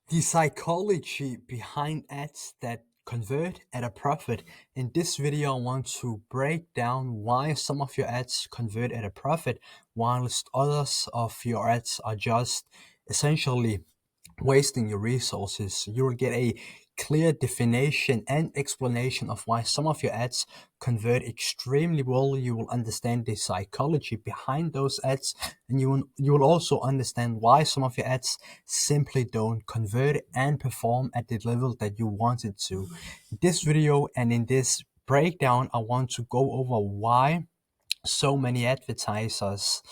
The psychology behind ads that convert at a profit. In this video, I want to break down why some of your ads convert at a profit, whilst others of your ads are just essentially wasting your resources. You will get a clear definition and explanation of why some of your ads convert extremely well. You will understand the psychology behind those ads, and you will also understand why some of your ads simply don't convert and perform at the level that you want it to. In this video and in this breakdown, I want to go over why so many advertisers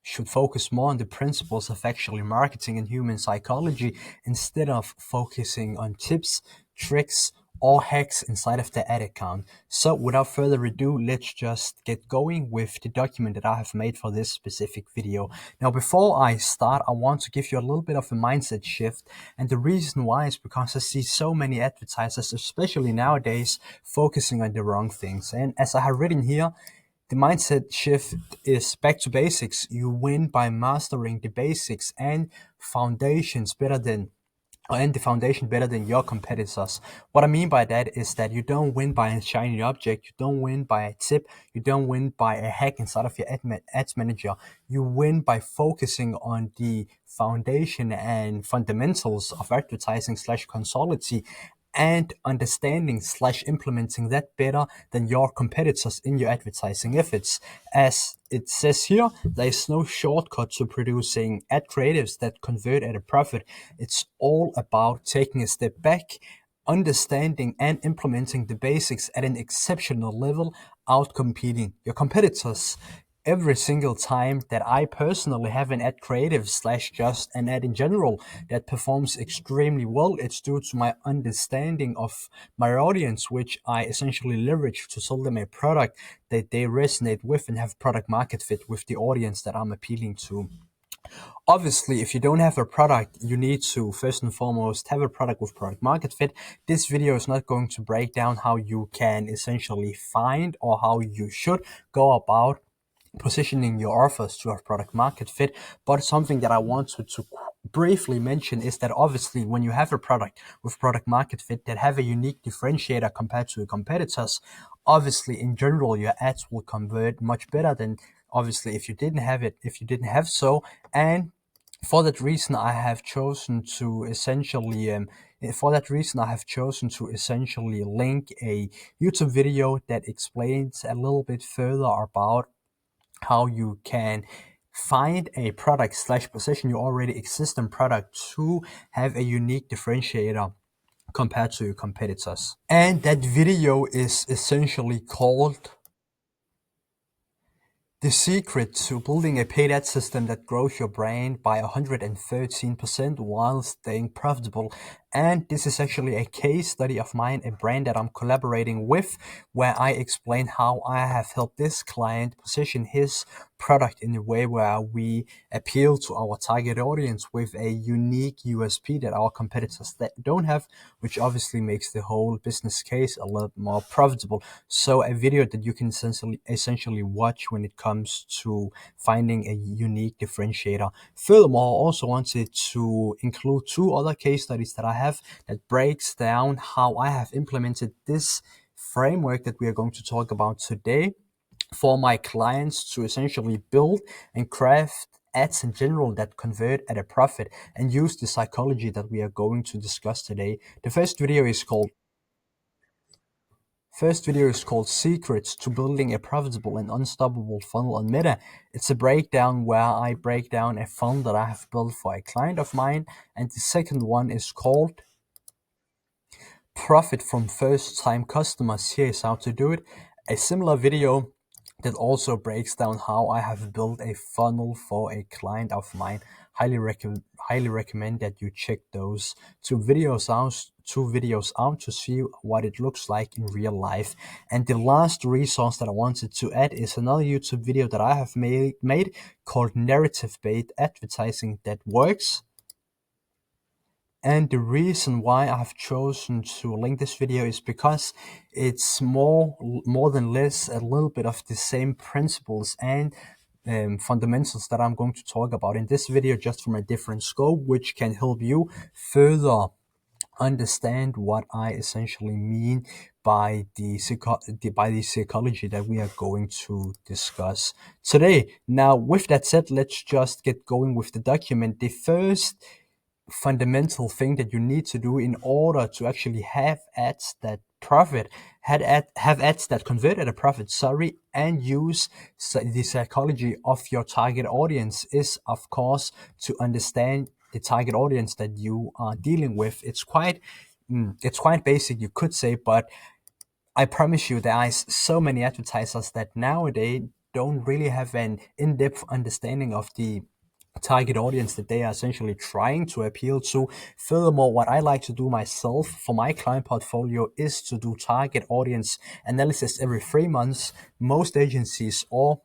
should focus more on the principles of actually marketing and human psychology instead of focusing on tips, tricks, or hacks inside of the ad account. So without further ado, let's just get going with the document that I have made for this specific video. Now, before I start, I want to give you a little bit of a mindset shift. And the reason why is because I see so many advertisers, especially nowadays, focusing on the wrong things. And as I have written here, the mindset shift is back to basics. You win by mastering the basics and the foundation better than your competitors. What I mean by that is that you don't win by a shiny object, you don't win by a tip, you don't win by a hack inside of your ads manager. You win by focusing on the foundation and fundamentals of advertising slash consultancy and understanding slash implementing that better than your competitors in your advertising efforts. As it says here, there is no shortcut to producing ad creatives that convert at a profit. It's all about taking a step back, understanding and implementing the basics at an exceptional level, outcompeting your competitors. Every single time that I personally have an ad creative slash just an ad in general that performs extremely well, it's due to my understanding of my audience, which I essentially leverage to sell them a product that they resonate with and have product market fit with the audience that I'm appealing to. Obviously, if you don't have a product, you need to first and foremost have a product with product market fit. This video is not going to break down how you can essentially find or how you should go about positioning your offers to have product market fit. But something that I want to briefly mention is that obviously when you have a product with product market fit that have a unique differentiator compared to your competitors, obviously in general your ads will convert much better than obviously if you didn't have it, if you didn't have so. And for that reason, I have chosen to essentially link a YouTube video that explains a little bit further about how you can find a product slash position your already existing product to have a unique differentiator compared to your competitors. And that video is essentially called The Secret to Building a Paid Ad System That Grows Your Brand by 113% while staying profitable. And this is actually a case study of mine, a brand that I'm collaborating with, where I explain how I have helped this client position his product in a way where we appeal to our target audience with a unique USP that our competitors that don't have, which obviously makes the whole business case a lot more profitable. So a video that you can essentially watch when it comes to finding a unique differentiator. Furthermore, I also wanted to include two other case studies that I have that breaks down how I have implemented this framework that we are going to talk about today for my clients to essentially build and craft ads in general that convert at a profit and use the psychology that we are going to discuss today. The first video is called Secrets to Building a Profitable and Unstoppable Funnel on Meta. It's a breakdown where I break down a funnel that I have built for a client of mine. And the second one is called Profit from First Time Customers. Here is how to do it. A similar video that also breaks down how I have built a funnel for a client of mine. Highly recommend that you check those two videos out to see what it looks like in real life. And the last resource that I wanted to add is another YouTube video that I have made called Narrative Based Advertising That Works. And the reason why I've chosen to link this video is because it's more than less a little bit of the same principles and fundamentals that I'm going to talk about in this video, just from a different scope, which can help you further understand what I essentially mean by by the psychology that we are going to discuss today. Now, with that said, let's just get going with the document. The first fundamental thing that you need to do in order to actually have ads that profit, have ads that convert at a profit, and use the psychology of your target audience is, of course, to understand the target audience that you are dealing with. It's quite basic, you could say, but I promise you, there are so many advertisers that nowadays don't really have an in-depth understanding of the target audience that they are essentially trying to appeal to. Furthermore, what I like to do myself for my client portfolio is to do target audience analysis every 3 months. Most agencies or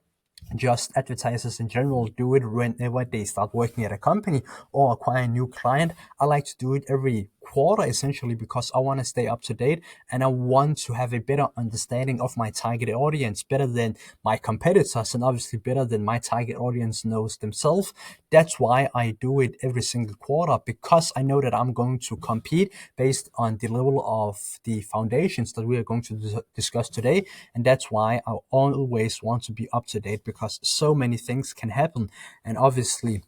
just advertisers in general do it whenever they start working at a company or acquire a new client. I like to do it every quarter, essentially, because I want to stay up to date and I want to have a better understanding of my target audience, better than my competitors and obviously better than my target audience knows themselves. That's why I do it every single quarter, because I know that I'm going to compete based on the level of the foundations that we are going to discuss today. And that's why I always want to be up to date, because so many things can happen. And obviously,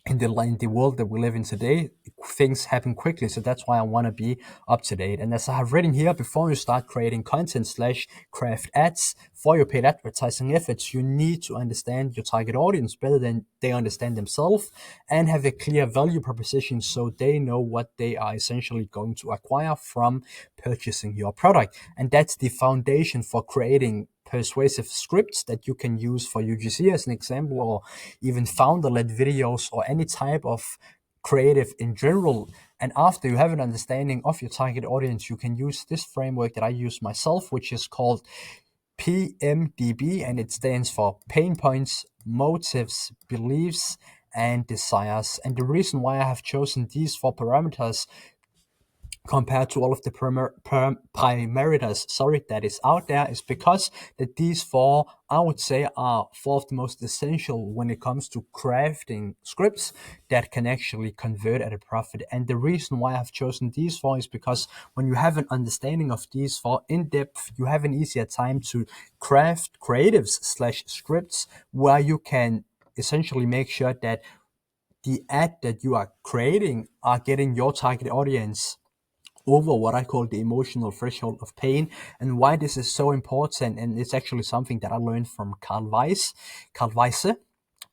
in the world that we live in today, things happen quickly. So that's why I want to be up to date. And as I have written here, before you start creating content / craft ads for your paid advertising efforts, you need to understand your target audience better than they understand themselves, and have a clear value proposition so they know what they are essentially going to acquire from purchasing your product. And that's the foundation for creating persuasive scripts that you can use for UGC as an example, or even founder-led videos, or any type of creative in general. And after you have an understanding of your target audience, you can use this framework that I use myself, which is called PMDB, and it stands for pain points, motives, beliefs, and desires. And the reason why I have chosen these 4 parameters compared to all of the parameters that is out there is because that these 4, I would say, are 4 of the most essential when it comes to crafting scripts that can actually convert at a profit. And the reason why I've chosen these 4 is because when you have an understanding of these 4 in depth, you have an easier time to craft creatives / scripts where you can essentially make sure that the ad that you are creating are getting your target audience over what I call the emotional threshold of pain. And why this is so important, and it's actually something that I learned from Carl Weiss,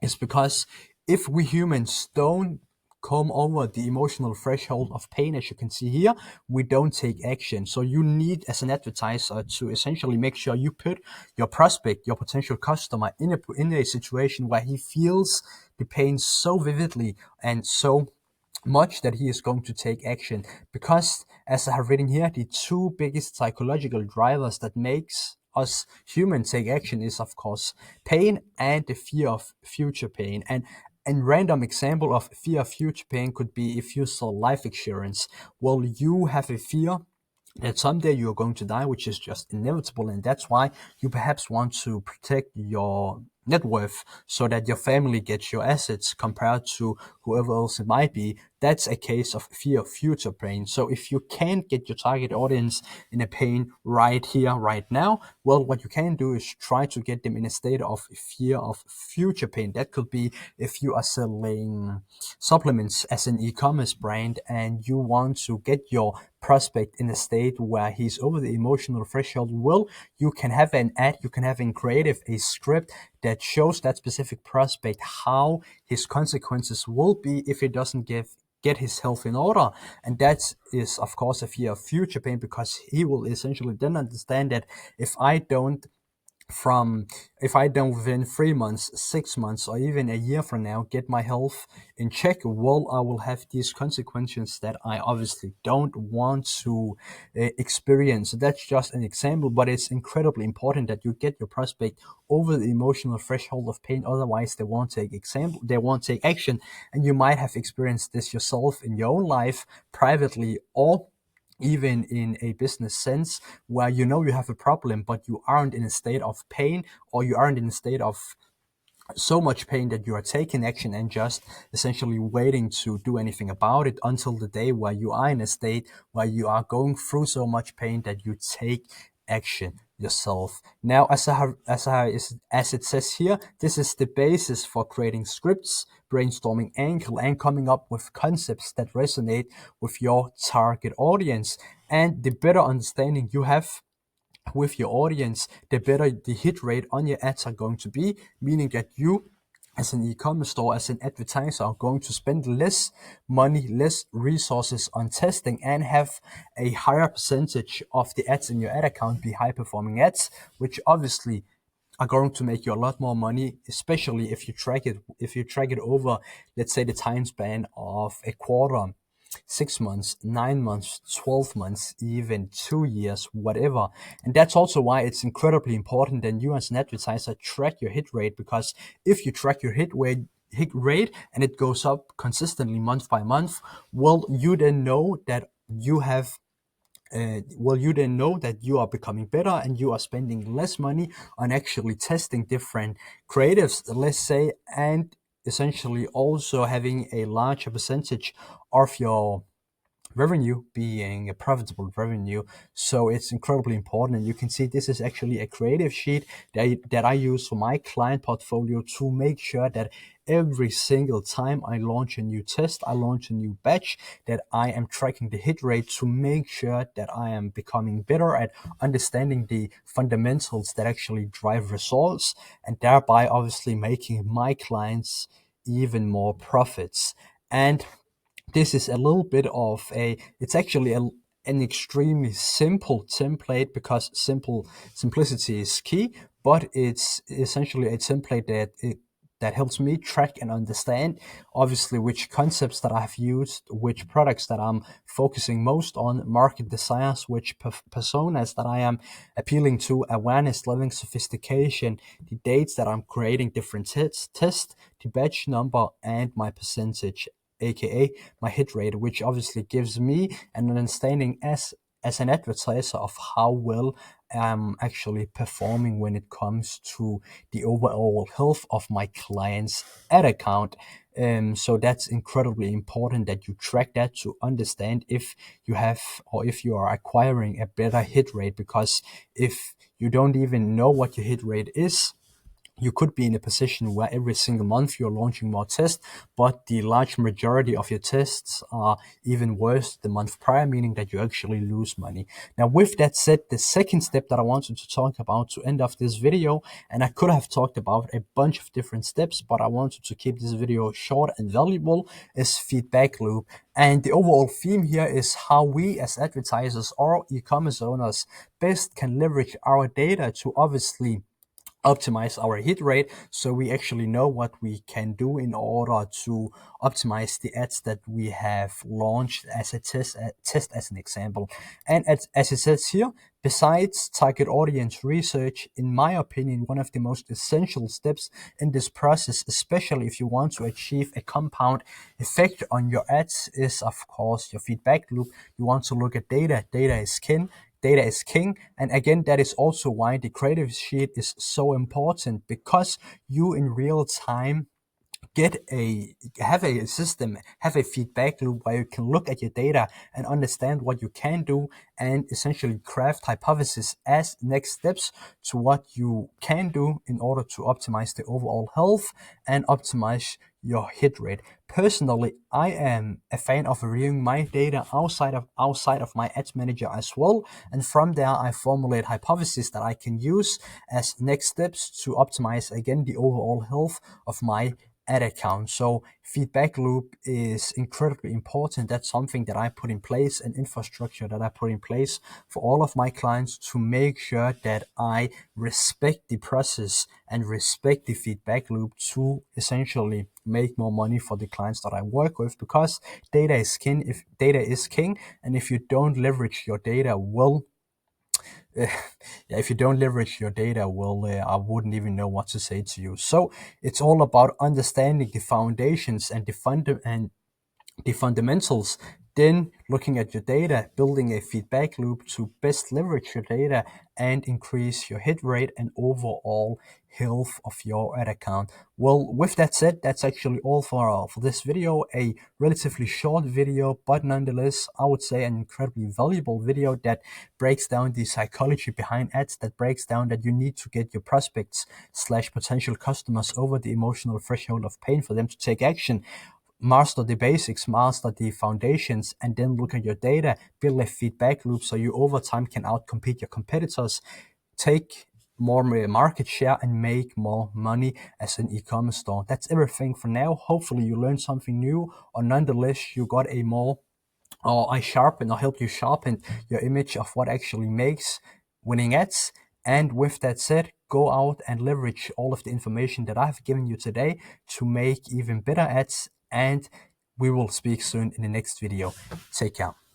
is because if we humans don't come over the emotional threshold of pain, as you can see here, we don't take action. So you need, as an advertiser, to essentially make sure you put your prospect, your potential customer, in a situation where he feels the pain so vividly and so much that he is going to take action. Because, as I have written here, the 2 biggest psychological drivers that makes us humans take action is, of course, pain and the fear of future pain. And random example of fear of future pain could be if you sell life insurance. Well, you have a fear that someday you're going to die, which is just inevitable, and that's why you perhaps want to protect your net worth so that your family gets your assets compared to whoever else it might be. That's a case of fear of future pain. So if you can't get your target audience in a pain right here, right now, well, what you can do is try to get them in a state of fear of future pain. That could be if you are selling supplements as an e-commerce brand and you want to get your prospect in a state where he's over the emotional threshold. Well, you can have an ad, you can have in creative a script that shows that specific prospect how his consequences will be if he doesn't get his health in order. And that is, of course, a fear of future pain, because he will essentially then understand that if I don't within 3 months, 6 months, or even a year from now get my health in check, well, I will have these consequences that I obviously don't want to experience. So that's just an example, but it's incredibly important that you get your prospect over the emotional threshold of pain. Otherwise, they won't take action, and you might have experienced this yourself in your own life, privately or even in a business sense, where you know you have a problem, but you aren't in a state of pain, or you aren't in a state of so much pain that you are taking action and just essentially waiting to do anything about it until the day where you are in a state where you are going through so much pain that you take action yourself. Now, as it says here, this is the basis for creating scripts, brainstorming angle, and coming up with concepts that resonate with your target audience. And the better understanding you have with your audience, the better the hit rate on your ads are going to be, meaning that you as an e-commerce store, as an advertiser, are going to spend less money, less resources on testing and have a higher percentage of the ads in your ad account be high performing ads, which obviously are going to make you a lot more money, especially if you track it over, let's say, the time span of a quarter, 6 months, 9 months, 12 months, even 2 years, whatever. And that's also why it's incredibly important that you as an advertiser track your hit rate, because if you track your hit rate and it goes up consistently month by month, well, you then know that you are becoming better and you are spending less money on actually testing different creatives, let's say, and essentially also having a larger percentage of your revenue being a profitable revenue. So it's incredibly important. And you can see this is actually a creative sheet that I use for my client portfolio to make sure that every single time I launch a new test, I launch a new batch, that I am tracking the hit rate to make sure that I am becoming better at understanding the fundamentals that actually drive results, and thereby obviously making my clients even more profits. And this is a little bit of it's actually an extremely simple template, because simplicity is key, but it's essentially a template that helps me track and understand obviously which concepts that I've used, which products that I'm focusing most on, market desires, which personas that I am appealing to, awareness, leveling, sophistication, the dates that I'm creating different tests, the batch number, and my percentage, aka my hit rate, which obviously gives me an understanding as an advertiser of how well I'm actually performing when it comes to the overall health of my client's ad account. So that's incredibly important that you track that to understand if you have, or if you are acquiring a better hit rate, because if you don't even know what your hit rate is, you could be in a position where every single month you're launching more tests, but the large majority of your tests are even worse the month prior, meaning that you actually lose money. Now, with that said, the second step that I wanted to talk about to end off this video, and I could have talked about a bunch of different steps, but I wanted to keep this video short and valuable, is feedback loop. And the overall theme here is how we as advertisers or e-commerce owners best can leverage our data to obviously optimize our hit rate, so we actually know what we can do in order to optimize the ads that we have launched as a test as an example. And as it says here, besides target audience research, in my opinion, one of the most essential steps in this process, especially if you want to achieve a compound effect on your ads, is of course your feedback loop. You want to look at data. Data is king. Data is king. And again, that is also why the creative sheet is so important, because you in real time have a system, have a feedback loop where you can look at your data and understand what you can do, and essentially craft hypotheses as next steps to what you can do in order to optimize the overall health and optimize your hit rate. Personally, I am a fan of reviewing my data outside of my ads manager as well, and from there I formulate hypotheses that I can use as next steps to optimize again the overall health of my ad account. So feedback loop is incredibly important. That's something that I put in place, an infrastructure that I put in place for all of my clients to make sure that I respect the process and respect the feedback loop to essentially make more money for the clients that I work with, because data is king. If data is king, and if you don't leverage your data well, yeah, if you don't leverage your data well, I wouldn't even know what to say to you. So it's all about understanding the foundations and the fundamentals Then looking at your data, building a feedback loop to best leverage your data and increase your hit rate and overall health of your ad account. Well, with that said, that's actually all for this video. A relatively short video, but nonetheless, I would say an incredibly valuable video that breaks down the psychology behind ads, that breaks down that you need to get your prospects / potential customers over the emotional threshold of pain for them to take action. Master the basics, master the foundations, and then look at your data, build a feedback loop so you over time can outcompete your competitors, take more market share, and make more money as an e-commerce store. That's everything for now. Hopefully you learned something new, or nonetheless you got a more, or I sharpen or help you sharpen your image of what actually makes winning ads. And with that said, go out and leverage all of the information that I've given you today to make even better ads. And we will speak soon in the next video. Take care.